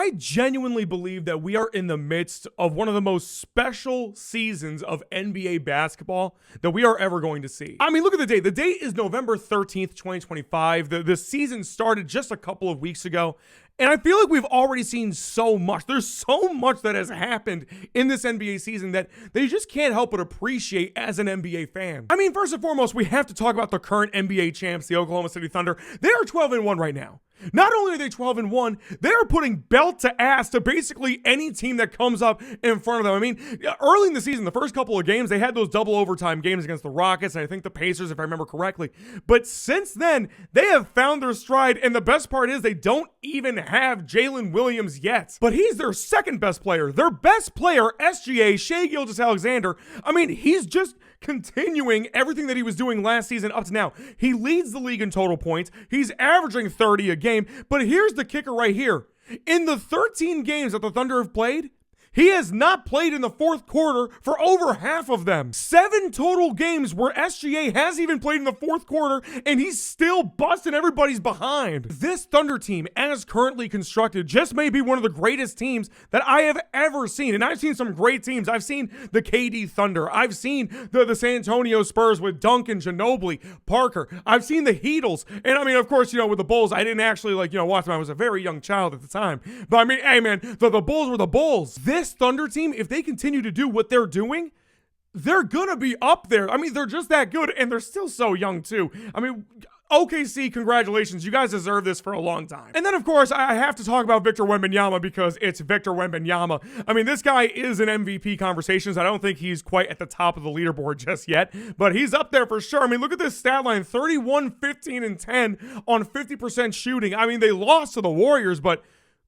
I genuinely believe that we are in the midst of one of the most special seasons of NBA basketball that we are ever going to see. I mean, look at the date. The date is November 13th, 2025. The season started just a couple of weeks ago. And I feel like we've already seen so much. There's so much that has happened in this NBA season that you just can't help but appreciate as an NBA fan. I mean, first and foremost, we have to talk about the current NBA champs, the Oklahoma City Thunder. They are 12-1 right now. Not only are they 12-1, they're putting belt to ass to basically any team that comes up in front of them. I mean, early in the season, the first couple of games, they had those double overtime games against the Rockets and I think the Pacers, if I remember correctly. But since then, they have found their stride, and the best part is they don't even have Jalen Williams yet. But he's their second best player. Their best player, SGA, Shai Gilgeous-Alexander, I mean, he's just continuing everything that he was doing last season up to now. He leads the league in total points. He's averaging 30 a game. But here's the kicker right here. In the 13 games that the Thunder have played, he has not played in the fourth quarter for over half of them. 7 total games where SGA hasn't even played in the fourth quarter, and he's still busting everybody's behind. This Thunder team, as currently constructed, just may be one of the greatest teams that I have ever seen. And I've seen some great teams. I've seen the KD Thunder. I've seen the San Antonio Spurs with Duncan, Ginobili, Parker. I've seen the Heatles. And I mean, of course, with the Bulls, I didn't actually watch them. I was a very young child at the time. But I mean, hey man, the Bulls were the Bulls. This Thunder team, if they continue to do what they're doing, they're gonna be up there. I mean, they're just that good, and they're still so young too. I mean, OKC, congratulations. You guys deserve this for a long time. And then, of course, I have to talk about Victor Wembanyama because it's Victor Wembanyama. I mean, this guy is in MVP conversations. I don't think he's quite at the top of the leaderboard just yet, but he's up there for sure. I mean, look at this stat line, 31, 15, and 10 on 50% shooting. I mean, they lost to the Warriors, but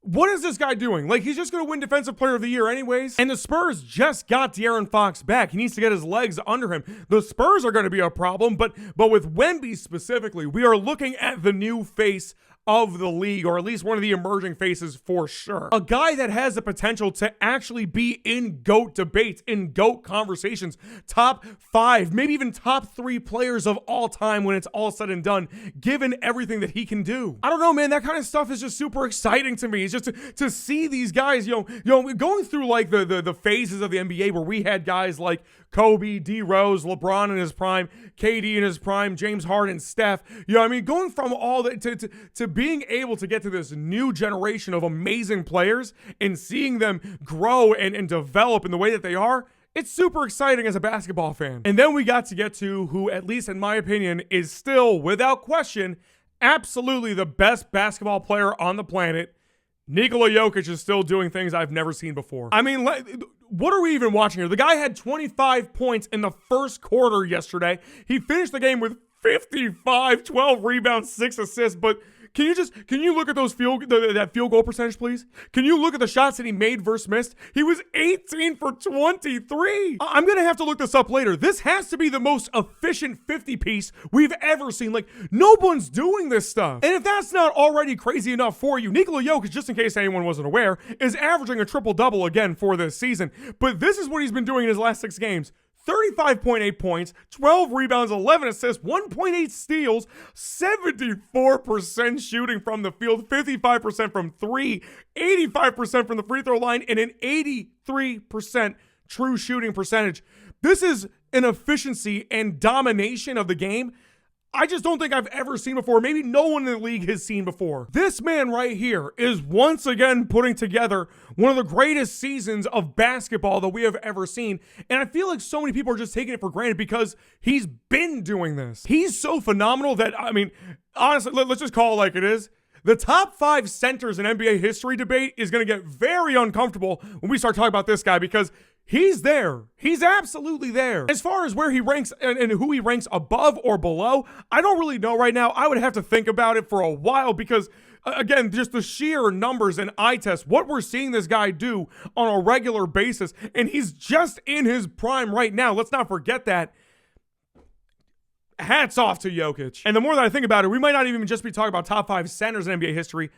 what is this guy doing? Like, he's just going to win Defensive Player of the Year anyways. And the Spurs just got De'Aaron Fox back. He needs to get his legs under him. The Spurs are going to be a problem, but with Wemby specifically, we are looking at the new face of the league, or at least one of the emerging faces for sure. A guy that has the potential to actually be in GOAT debates, in GOAT conversations, top 5, maybe even top 3 players of all time when it's all said and done, given everything that he can do. I don't know, man, that kind of stuff is just super exciting to me. It's just to see these guys, going through like the phases of the NBA where we had guys like Kobe, D Rose, LeBron in his prime, KD in his prime, James Harden, Steph, going from all that to being able to get to this new generation of amazing players and seeing them grow and develop in the way that they are, it's super exciting as a basketball fan. And then we got to get to who, at least in my opinion, is still, without question, absolutely the best basketball player on the planet. Nikola Jokic is still doing things I've never seen before. I mean, what are we even watching here? The guy had 25 points in the first quarter yesterday. He finished the game with 55, 12 rebounds, 6 assists, but can you look at those that field goal percentage, please? Can you look at the shots that he made versus missed? He was 18 for 23. I'm going to have to look this up later. This has to be the most efficient 50 piece we've ever seen. Like, no one's doing this stuff. And if that's not already crazy enough for you, Nikola Jokic, just in case anyone wasn't aware, is averaging a triple-double again for this season. But this is what he's been doing in his last 6 games. 35.8 points, 12 rebounds, 11 assists, 1.8 steals, 74% shooting from the field, 55% from 3, 85% from the free throw line, and an 83% true shooting percentage. This is an efficiency and domination of the game I just don't think I've ever seen before. Maybe no one in the league has seen before. This man right here is once again putting together one of the greatest seasons of basketball that we have ever seen. And I feel like so many people are just taking it for granted because he's been doing this. He's so phenomenal that, I mean, honestly, let's just call it like it is. The top 5 centers in NBA history debate is going to get very uncomfortable when we start talking about this guy because he's there. He's absolutely there. As far as where he ranks and who he ranks above or below, I don't really know right now. I would have to think about it for a while because, again, just the sheer numbers and eye test, what we're seeing this guy do on a regular basis, and he's just in his prime right now. Let's not forget that. Hats off to Jokic. And the more that I think about it, we might not even just be talking about top 5 centers in NBA history.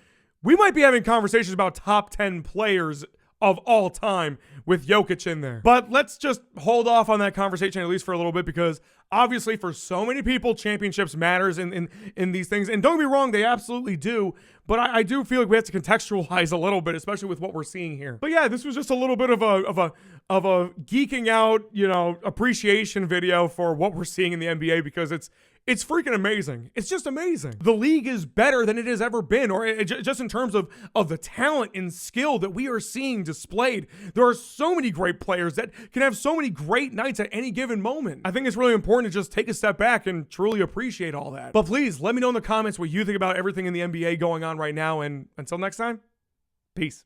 We might be having conversations about top 10 players of all time with Jokic in there. But let's just hold off on that conversation at least for a little bit because Obviously, for so many people, championships matters in these things. And don't get me wrong, they absolutely do. But I do feel like we have to contextualize a little bit, especially with what we're seeing here. But yeah, this was just a little bit of a geeking out, appreciation video for what we're seeing in the NBA, because it's freaking amazing. It's just amazing. The league is better than it has ever been, or just in terms of the talent and skill that we are seeing displayed. There are so many great players that can have so many great nights at any given moment. I think it's really important to just take a step back and truly appreciate all that. But please, let me know in the comments what you think about everything in the NBA going on right now, and until next time, peace.